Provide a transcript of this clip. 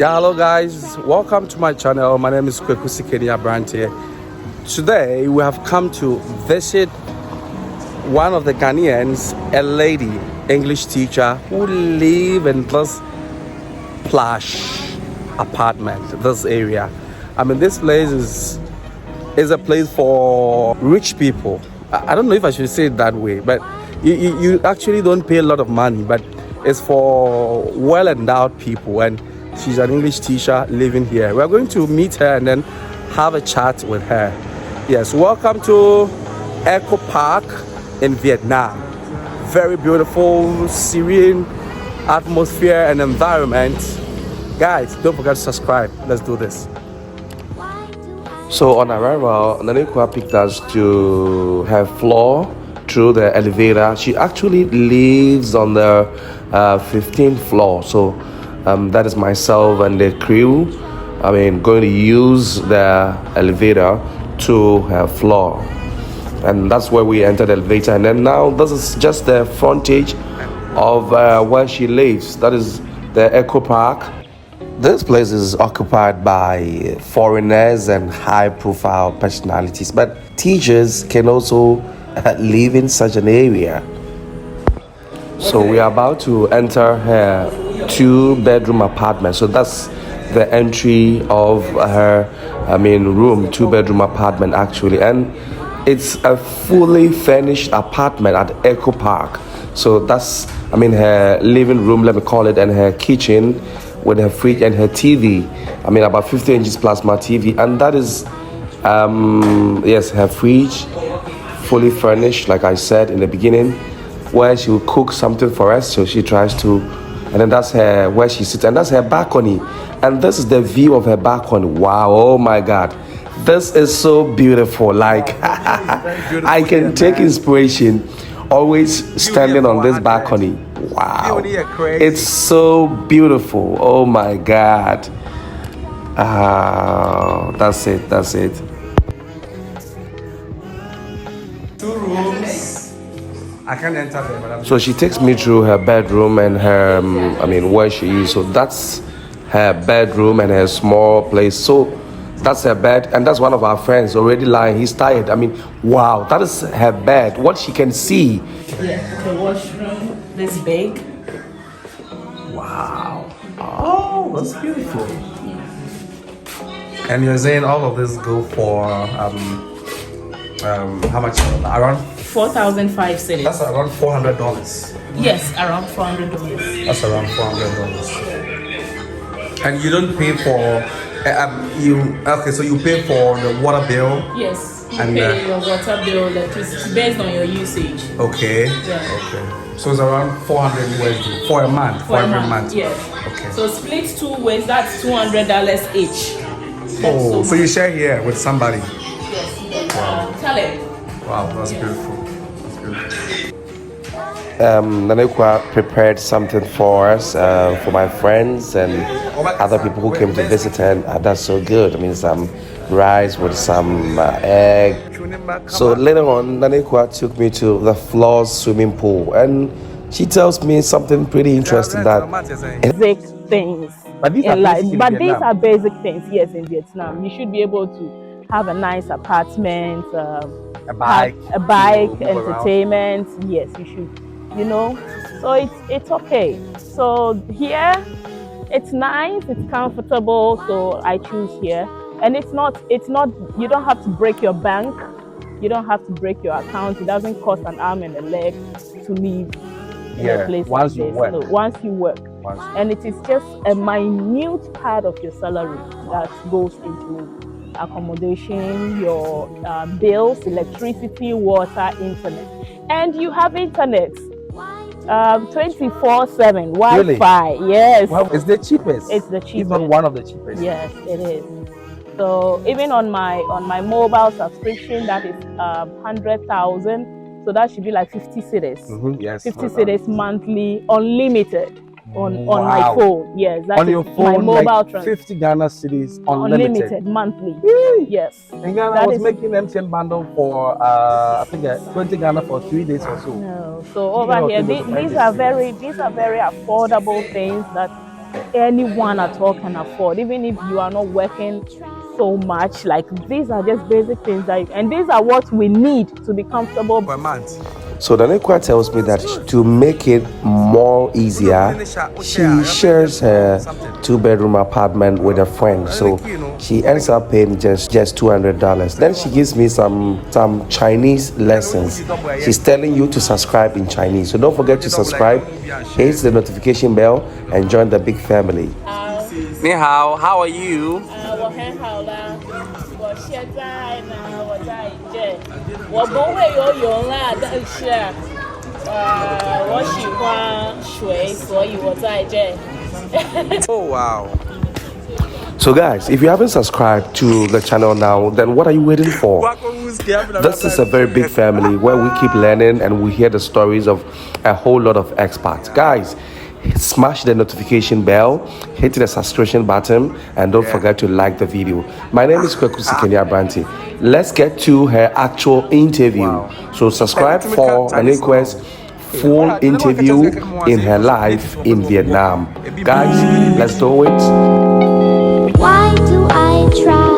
Yeah, hello guys, welcome to my channel. My name is Kwekusi Kenya Branche. Today we have come to visit one of the Ghanaians, a lady English teacher who live in this plush apartment, this area. I mean, this place is a place for rich people. I don't know if I should say it that way, but you actually don't pay a lot of money, but it's for well-endowed people, and she's an English teacher living here. We're going to meet her and then have a chat with her. Yes, welcome to Echo Park in Vietnam. Very beautiful, serene atmosphere and environment. Guys, don't forget to subscribe. Let's do this. So on arrival, Nanekwa picked us to her floor through the elevator. She actually lives on the 15th floor. So that is myself and the crew. Going to use the elevator to her floor. And that's where we entered the elevator. And then now this is just the frontage of where she lives. That is the Echo Park. This place is occupied by foreigners and high-profile personalities, but teachers can also live in such an area. So we are about to enter her two-bedroom apartment. So that's the entry of her, room, two-bedroom apartment actually, and it's a fully furnished apartment at Echo Park. So that's, her living room, let me call it, and her kitchen, with her fridge and her TV. About 50 inches plasma TV. And that is, yes, her fridge, fully furnished, like I said in the beginning, where she will cook something for us. So she tries to, and then that's her, where she sits, and that's her balcony. And this is the view of her balcony. Wow, oh my God. This is so beautiful. Like, I can take inspiration always standing on this balcony. Wow, it's so beautiful. Oh my God. That's it. 2 rooms. I can't enter there. So she takes me through her bedroom and her, where she is. So that's her bedroom and her small place. So that's her bed, and that's one of our friends already lying. He's tired. Wow, that is her bed. What she can see. Yeah, the washroom, this big. Wow. Oh, that's beautiful. And you're saying all of this go for how much? Around 4,005 cedis. That's around $400. Yes, around $400. That's around $400. And you don't pay for so you pay for the water bill? Yes, you pay your water bill, electricity, based on your usage. Okay. Yeah. Okay. So it's around 400 USD for a month, for every month. Yes. Okay. So split 2 ways, that's $200 each. Oh, so you share here with somebody? Yes. Wow. Talent. Wow, that's beautiful. That's beautiful. Nanekwa prepared something for us, for my friends and other people who came to visit her, and that's so good. Some rice with some egg. So later on, Nanekwa took me to the floor swimming pool, and she tells me something pretty interesting that basic things in life. But these are basic things, yes, in Vietnam. You should be able to have a nice apartment, a bike, entertainment. Yes, you should. So it's okay. So here it's nice, it's comfortable, so I choose here. And it's not you don't have to break your bank, you don't have to break your account. It doesn't cost an arm and a leg to live in a place once like you this. work. No, once you work. And it is just a minute part of your salary that goes into accommodation, your bills, electricity, water, internet. And you have internet 24/7 Wi-Fi. Really? Yes. Well, it's the cheapest. It's the cheapest. Even one of the cheapest. Yes, it is. So even on my mobile subscription, that is 100,000. So that should be like 50 cedis. Yes. 50 cedis monthly, unlimited on my phone. Yes, that's on your phone, my mobile like transfer. 50 Ghana cedis unlimited monthly. Yes. In Ghana, I was making MTN bundle for I think 20 Ghana for 3 days or so. No. So over here, these are very affordable things that anyone at all can afford, even if you are not working so much. Like, these are just basic things and these are what we need to be comfortable per month. So Danekwa tells me that to make it more easier, she shares her 2-bedroom apartment with a friend. So she ends up paying just $200. Then she gives me some Chinese lessons. She's telling you to subscribe in Chinese. So don't forget to subscribe, hit the notification bell, and join the big family. Ni hao, how are you? 我很好啦，我现在呢，我在这，我不会游泳啦，但是，我喜欢水，所以我在这。Oh wow. So guys, if you haven't subscribed to the channel now, then what are you waiting for? This is a very big family where we keep learning and we hear the stories of a whole lot of experts. Guys, smash the notification bell, hit the subscription button, and don't forget to like the video. My name is Kwekusi Kenya Branti. Let's get to her actual interview. So subscribe for Danekwa's full interview in her life in Vietnam. Guys, let's do it. Why do I try?